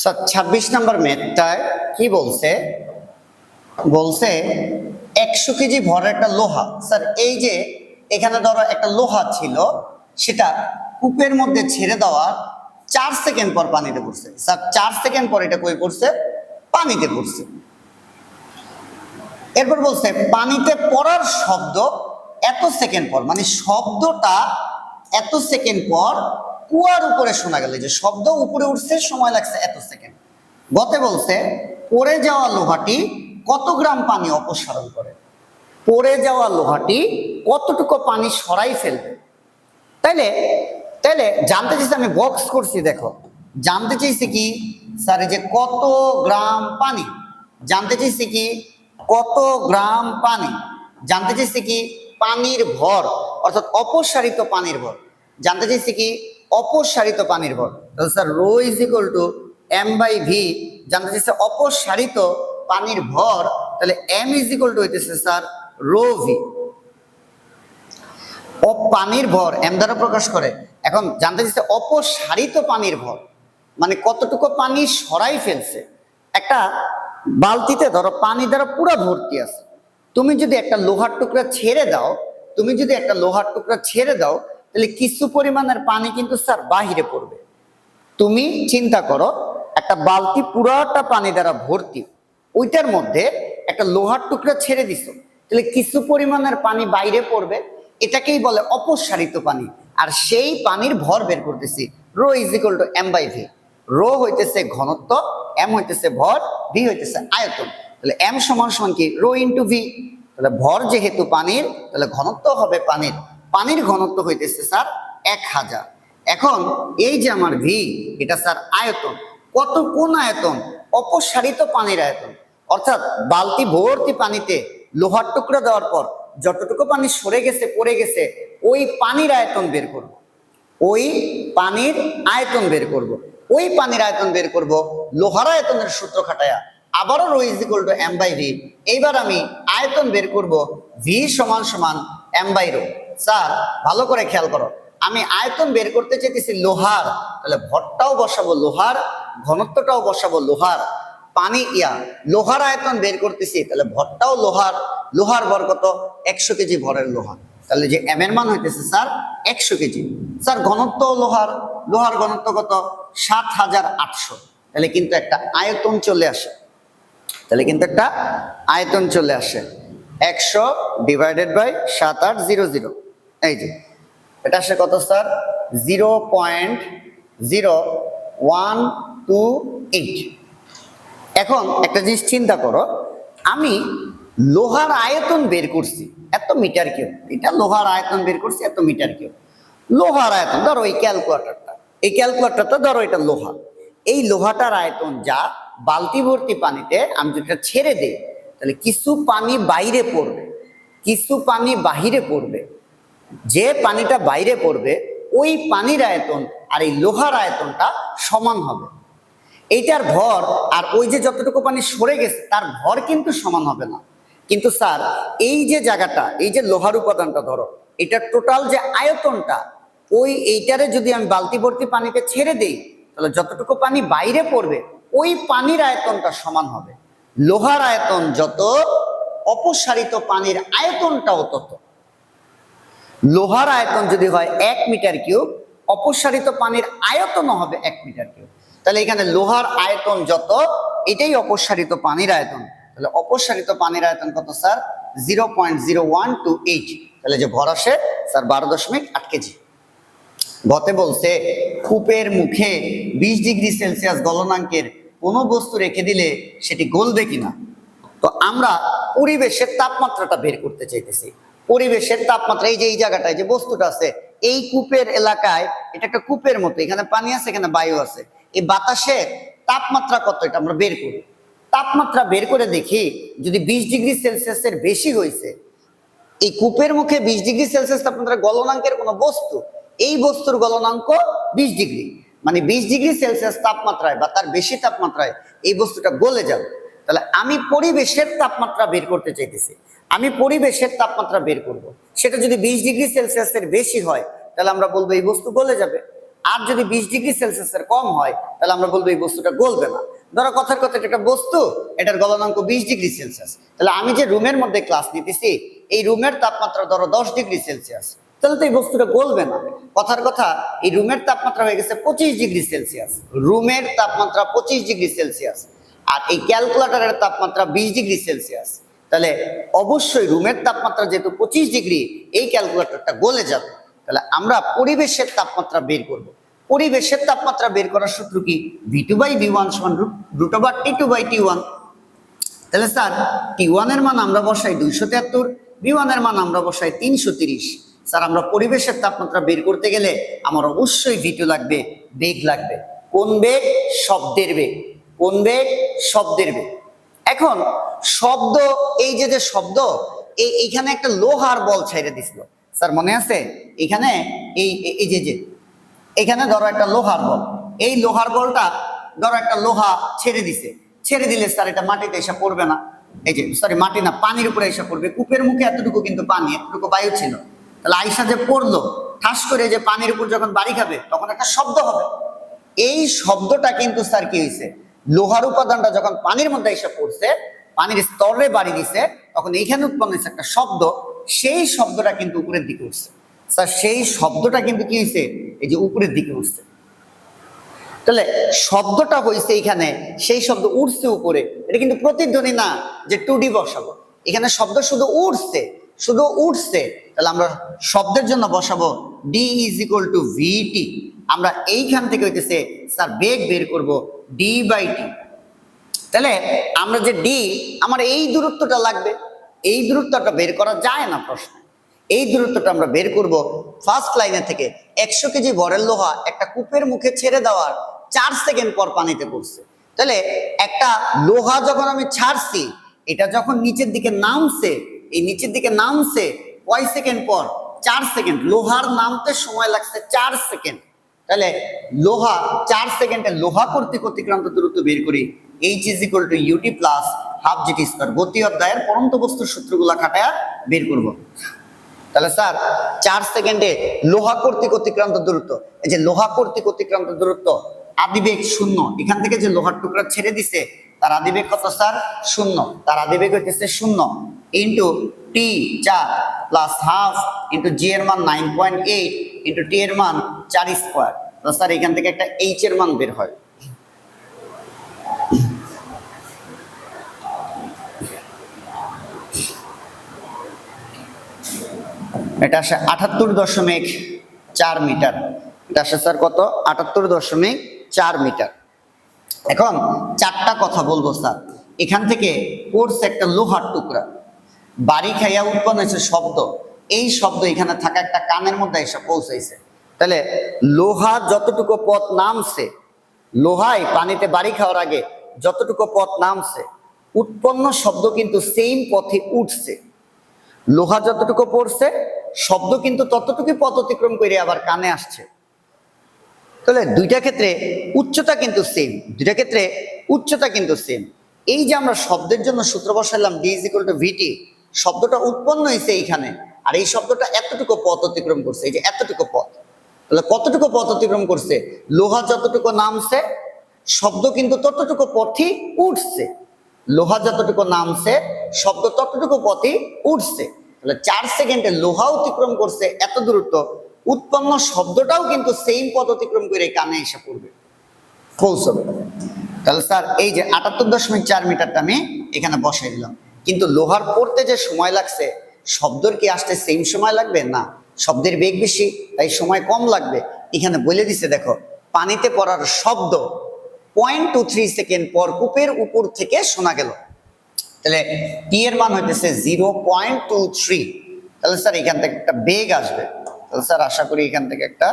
Sir 26 নম্বর ম্যাথটায় কি বলছে, বলছে 100 কেজি ভরের একটা লোহা। স্যার এই যে এখানে ধরো একটা লোহা ছিল, সেটা কূপের মধ্যে ছেড়ে দেওয়ার 4 সেকেন্ড পর পানিতে পড়ছে। স্যার 4 সেকেন্ড পর এটা কই পড়ছে? পানিতে পড়ছে। এরপর বলছে পানিতে পড়ার শব্দ এত সেকেন্ড পর, মানে শব্দটা এত সেকেন্ড পর কুয়ার উপরে শোনা গেল। যে শব্দ উপরে উঠছে, সময় লাগছে এত সেকেন্ড। গতে বলছে পড়ে যাওয়া লোহাটি কত গ্রাম পানি অপসারণ করে। পড়ে যাওয়া লোহাটি কতটুকু পানি সরাই ফেলবে। তাইলে তাইলে জানতে চাইছি, আমি বক্স করছি, দেখো জানতে চাইছি কি স্যার, এই যে কত গ্রাম পানি, জানতে চাইছি কি কত গ্রাম পানি, জানতে চাইছি কি পানির ভর, অর্থাৎ অপসারিত পানির ভর, জানতে চাইছি কি অপসারিত পানির ভর। তাহলে sir rho is equal to M by V, জানতে চাইছে অপসারিত পানির ভর, তাহলে এম ইজ ইকুয়াল টু হইতেছে স্যার রো ভি। পানির ভর এম দ্বারা প্রকাশ করে। এখন জানতে চাইছে অপসারিত পানির ভর, মানে কতটুকু পানি সরাই ফেলছে। একটা বালতিতে ধরো পানি দ্বারা পুরো ভর্তি আছে, তুমি যদি একটা লোহার টুকরা ছেড়ে দাও, তুমি যদি একটা লোহার টুকরা ছেড়ে দাও, তাহলে কিছু পরিমাণের পানি কিন্তু স্যার বাহিরে পড়বে। তুমি চিন্তা করো, একটা বালতি পুরাটা পানি দ্বারা ভর্তি, ওইটার মধ্যে একটা লোহার টুকরা ছেড়ে দিছো, তাহলে কিছু পরিমাণের পানি বাইরে পড়বে। এটাকেই বলে অপসারিত পানি। আর সেই পানির ভর বের করতেছি, rho is equal to M by V. Rho হইতেছে ঘনত্ব, এম হইতেছে ভর, ভি হইতেছে আয়তন। তাহলে এম সমান সমান কি রো ইন্টু ভি। তাহলে ভর যেহেতু পানির, তাহলে ঘনত্ব হবে পানির। পানির ঘনত্ব হইতেছে স্যার 1000। এখন এই যে আমার ভি, এটা স্যার আয়তন। কত, কোন আয়তন? অপসারিত পানির আয়তন। অর্থাৎ বালতি ভর্তি পানিতে লোহার টুকরা দেওয়ার পর যতটুকু পানি সরে গেছে, পড়ে গেছে, ওই পানির আয়তন বের করব। ওই পানির আয়তন বের করব। ওই পানির আয়তন বের করব লোহার আয়তনের সূত্র খাটায়া, আবারও rho is equal to M by V. এইবার আমি আয়তন বের করব ভি সমান সমান এম বাই রো। স্যার ভালো করে খেয়াল করো, আমি আয়তন বের করতে চাইতেছি লোহার, তাহলে ভরটাও বসাবো লোহার, ঘনত্বটাও বসাবো লোহার। পানি লোহার আয়তন বের করতেছি, তাহলে ভরটাও লোহার, লোহার ভর কত? 100 কেজি ভরের লোহা। তাহলে যে এম এর মান হইতেছে স্যার 100 কেজি। স্যার ঘনত্ব লোহার, লোহার ঘনত্ব কত? 7800। তাহলে কিন্তু একটা আয়তন চলে আসে, তাহলে কিন্তু একটা আয়তন চলে আসে। 100 ডিভাইডেড বাই 7800, এই যে এটা আসে কত স্যার? 0.0128। এখন একটা জিনিস চিন্তা করো, আমি লোহার আয়তন বের করছি এত মিটার কিউব, এটা লোহার আয়তন বের করছি এত মিটার কিউব। লোহার আয়তন ধরো এই ক্যালকুলেটরটা, এই ক্যালকুলেটরটা ধরো এটা লোহা, এই লোহাটার আয়তন যা, বালতি ভর্তি পানিতে আমি যদি এটা ছেড়ে দিই, তাহলে কিছু পানি বাইরে পড়বে, কিছু পানি বাহিরে পড়বে। যে পানিটা বাইরে পড়বে ওই পানির আয়তন আর এই লোহার আয়তনটা সমান হবে। এইটার ভর আর ওই যে যতটুকু পানি সরে গেছে তার ভর কিন্তু সমান হবে না। কিন্তু স্যার এই যে জায়গাটা, এই যে লোহার উপাদানটা ধরো, এটার টোটাল যে আয়তনটা, ওই এইটারে যদি আমি বালতি ভর্তি পানিতে ছেড়ে দিই, তাহলে যতটুকু পানি বাইরে পড়বে ওই পানির আয়তনটা সমান হবে। লোহার আয়তন যত, অপসারিত পানির আয়তনটাও তত। লোহার আয়তন যদি হয় 1 মিটার কিউব, অপসারিত পানির আয়তনও হবে 1 মিটার কিউব। তাহলে এখানে লোহার আয়তন যত, এটাই অপসারিত পানির আয়তন। তাহলে অপসারিত পানির আয়তন কত স্যার? 0.0128। তাহলে যে ভর আসে স্যার 12.8 কেজি। গতে বলছে কূপের মুখে 20 ডিগ্রি সেলসিয়াস গলনাঙ্কের কোনো বস্তু রেখে দিলে সেটি গলবে কিনা। তো আমরা পরিবেশের তাপমাত্রাটা বের করতে চাইতেছি। পরিবেশের তাপমাত্রা, এই যে এই জায়গাটায় যে বস্তুটা আছে, এই কূপের এলাকায়, এটা একটা কূপের মতো, এখানে পানি আছে, এখানে বায়ু আছে, এই বাতাসের তাপমাত্রা কত এটা আমরা বের করি। তাপমাত্রা বের করে দেখি যদি 20 ডিগ্রি সেলসিয়াসের বেশি হয়েছে, এই কূপের মুখে 20 ডিগ্রি সেলসিয়াস তাপমাত্রা গলনাঙ্কের কোনো বস্তু, এই বস্তুর গলনাঙ্ক 20 ডিগ্রি, মানে 20 ডিগ্রি সেলসিয়াস তাপমাত্রায় বা তার বেশি তাপমাত্রায় এই বস্তুটা গলে যাবে। তাহলে আমি পরিবেশের তাপমাত্রা বের করতে চাইতেছি, আমি পরিবেশের তাপমাত্রা বের করব। সেটা যদি 20 ডিগ্রি সেলসিয়াসের বেশি হয়, তাহলে আমরা বলবো এই বস্তু গলে যাবে। আর যদি 20°C কম হয় তাহলে আমরা বলবো এই বস্তুটা গলবে না। ধরো কথার কথা একটা বস্তু, এটার গলনাঙ্ক 20°C, তাহলে আমি যে রুমের মধ্যে ক্লাস নিতেছি এই রুমের তাপমাত্রা ধরো 10°C, তাহলে তো এই বস্তুটা গলবে না। কথার কথা এই রুমের তাপমাত্রা হয়ে গেছে 25°C, রুমের তাপমাত্রা 25°C, আর এই ক্যালকুলেটরের তাপমাত্রা 20°C। তাহলে অবশ্যই রুমের তাপমাত্রা যেহেতু 25°, এই ক্যালকুলেটরটা গলে যাবে। তাহলে আমরা পরিবেশের তাপমাত্রা বের করব। পরিবেশের তাপমাত্রা বের করার সূত্র কি? V2/V1 √ T2/T1। তাহলে স্যার T1 এর মান আমরা বসাই 273, V1 এর মান আমরা বসাই 330। স্যার আমরা পরিবেশের তাপমাত্রা বের করতে গেলে আমার অবশ্যই V2 লাগবে, বেগ লাগবে। কোন বেগ? শব্দের বেগ। কোন বেগ? শব্দের বেগ। এখন শব্দ, এই যে শব্দ, এইখানে একটা লোহার বল ছেড়ে দিছিল স্যার, মনে আছে? এখানে এই যে এখানে ধরো একটা লোহার বল, এই লোহার বলটা ধরো একটা লোহা ছেড়ে দিছে, ছেড়ে দিলে স্যার এটা মাটিতে এসে পড়বে না, এই যে সরি মাটি না, পানির উপরে এসে পড়বে। কূপের মুখে এতটুকু কিন্তু পানি, এতটুকু বায়ু ছিল, তাহলে আইসা যে পড়লো ঠাস করে, যে পানির উপর যখন বাড়ি খাবে তখন একটা শব্দ হবে। এই শব্দটা কিন্তু স্যার কি হয়েছে? লোহার উপাদানটা যখন পানির মধ্যে এসে পড়ছে, পানির স্তরে বাড়ি দিছে, তখন এইখানে উৎপন্ন হয়েছে একটা শব্দ। সেই শব্দটা কিন্তু উপরের দিকে উঠছে স্যার, সেই শব্দটা কিন্তু কি হয়েছে? এই যে উপরের দিকে উঠছে। তাহলে শব্দটা হয়েছে এইখানে, সেই শব্দ উঠছে উপরে, এটা কিন্তু প্রতিধ্বনি না যে 2D বসাবো। এখানে শব্দ শুধু উঠছে, শুধু উঠছে। তাহলে আমরা শব্দের জন্য বসাবো D = VT। আমরা এইখান থেকে হইতেছে স্যার বেগ বের করব D/T। তাহলে আমরা যে D, আমার এই দূরত্বটা লাগবে, এই দূরত্বটা বের করা যায় না প্রশ্ন। এই দূরত্বটা আমরা বের করব ফার্স্ট লাইনে থেকে। 100 কেজি ভরের লোহা একটা কূপের মুখে ছেড়ে দেওয়ার 4 সেকেন্ড পর পানিতে পড়ছে। তাহলে একটা লোহা যখন আমি ছাড়ছি, এটা যখন নিচের দিকে নামছে, এই নিচের দিকে নামছে কয় সেকেন্ড পর? 4 সেকেন্ড। লোহার নামতে সময় লাগছে 4 সেকেন্ড। তাহলে লোহা 4 সেকেন্ডে লোহা কর্তৃক অতিক্রান্ত দূরত্ব বের করি H = UT + ½ GT²। গতি অধ্যায়ের পরন্ত বস্তুর সূত্রগুলা খাটায়া বের করব। তাহলে স্যার 4 সেকেন্ডে লোহা কর্তৃক অতিক্রান্ত দূরত্ব, এই যে লোহা কর্তৃক অতিক্রান্ত দূরত্ব, আদিবেগ 0। এখান থেকে যে লোহার টুকরা ছেড়ে দিছে তার আদিবেগ কত স্যার? 0। তার আদিবেগ হইতেছে 0 ইন্টু T4 + ½ ইন্টু G এর মান 9.8 ইন্টু T এর মান 4²। তো স্যার এখান থেকে একটা H এর মান বের হয়। এটা আসে 78.4 মিটার। এটা আসে স্যার কত? 78.4 মিটার। এখন চারটা কথা বলবো স্যার। এখান থেকে পড়ছে একটা লোহার টুকরা, বাড়ি খাইয়া উৎপন্ন হয়েছে শব্দ। এই শব্দ এখানে থাকা একটা কানের মধ্যে এসে পৌঁছাইছে। তাহলে লোহা যতটুকু পথ নামছে, লোহায় পানিতে বাড়ি খাওয়ার আগে যতটুকু পথ নামছে, উৎপন্ন শব্দ কিন্তু সেম পথে উঠছে। লোহা যতটুকু পড়ছে, শব্দ কিন্তু ততটুকু পথ অতিক্রম করে আবার কানে আসছে। তাহলে দুইটা ক্ষেত্রে উচ্চতা কিন্তু সেম, দুইটা ক্ষেত্রে উচ্চতা কিন্তু সেম। এই যে আমরা শব্দের জন্য সূত্র বসাইলাম D = VT, শব্দটা উৎপন্ন হয়েছে এইখানে, আর এই শব্দটা এতটুকু পথ অতিক্রম করছে, এই যে এতটুকু পথ। তাহলে কতটুকু পথ অতিক্রম করছে? লোহা যতটুকু নামছে, শব্দ কিন্তু ততটুকু পথই উঠছে। লোহা যতটুকু নামছে, শব্দ ততটুকু পথই উঠছে। তাহলে 4 সেকেন্ডে লোহা অতিক্রম করছে এত দূরত্ব, উৎপন্ন শব্দটাও কিন্তু সেম পথ অতিক্রম করে কানে এসে পড়বে, পৌঁছবে। তাহলে স্যার এই যে 78.4 মিটারটা আমি এখানে বসাই দিলাম। কিন্তু লোহার পড়তে যে সময় লাগছে, শব্দের কি আসতে সেম সময় লাগবে? না, শব্দের বেগ বেশি, তাই সময় কম লাগবে। এখানে বলে দিছে দেখো, পানিতে পড়ার শব্দ 0.23 সেকেন্ড পর কূপের উপর থেকে শোনা গেল। তাহলে টি এর মান হইতেছে 0.23। তাহলে স্যার এখান থেকে একটা বেগ আসবে। তাহলে স্যার আশা করি এখান থেকে একটা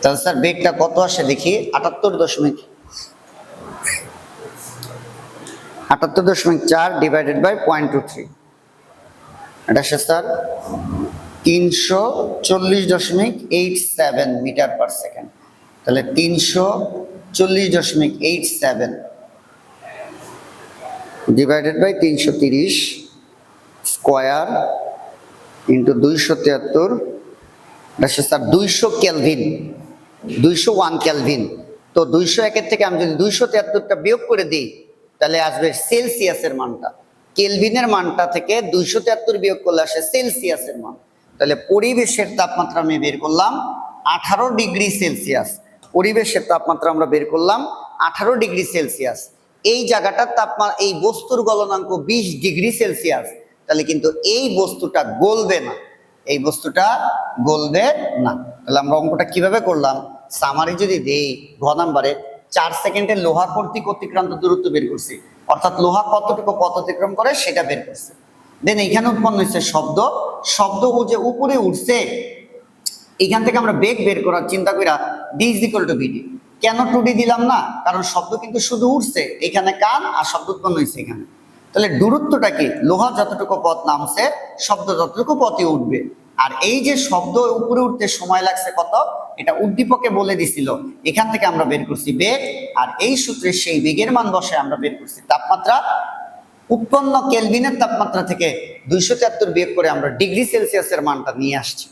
তাহলে স্যার বেগটা কত আসে দেখি, 78.4 ডিভাইডেড বাই 0.23, এটা আসে স্যার 340.87 মিটার পার সেকেন্ড। তাহলে 340.87 ডিভাইডেড বাই 330 স্কোয়ার ইন্টু 273, এটা আসে স্যার 200 কেলভিন, 201 কেলভিন। তো 201 থেকে আমি যদি 273টা বিয়োগ করে দিই তাহলে আসবে সেলসিয়াসের মানটা। কেলভিনের মানটা থেকে 273 বিয়োগ করলে আসে সেলসিয়াসের মান। তাহলে পরিবেশের তাপমাত্রা আমি বের করলাম 18 ডিগ্রি সেলসিয়াস। পরিবেশের তাপমাত্রা আমরা বের করলাম 18 ডিগ্রি সেলসিয়াস। এই জায়গাটার তাপমাত্রা, এই বস্তুর গলনাঙ্ক 20 ডিগ্রি সেলসিয়াস। তাহলে কিন্তু এই বস্তুটা গলবে না, এই বস্তুটা গলবে না। তাহলে আমরা অঙ্কটা কিভাবে করলাম, সামারি যদি দেই ঘ নাম্বারে 4 সেকেন্ডে লোহা কর্তৃক অতিক্রান্ত দূরত্ব বের করছি, অর্থাৎ লোহা কতটুকু পথ অতিক্রম করে সেটা বের করছে। দেন এখানে উৎপন্ন হয়েছে শব্দ, শব্দ যে উপরে উঠছে, এখান থেকে আমরা বেগ বের করার চিন্তা করি d = vd। কেন 2d দিলাম না, কারণ শব্দ কিন্তু শুধু উঠছে, এখানে কান আর শব্দ উৎপন্ন হয়েছে এখানে। তাহলে দূরত্বটা কি, লোহা যতটুকু পথ নামছে শব্দ ততটুকু পথে উঠবে। আর এই যে শব্দ উপরে উঠতে সময় লাগছে কত, এটা উদ্দীপকে বলে দিছিল, এখান থেকে আমরা বের করছি বেগ, আর এই সূত্রে সেই বেগের মান বসে আমরা বের করছি তাপমাত্রা। উৎপন্ন কেলভিনের তাপমাত্রা থেকে 273 বিয়োগ করে আমরা ডিগ্রি সেলসিয়াসের মানটা নিয়ে আসছি।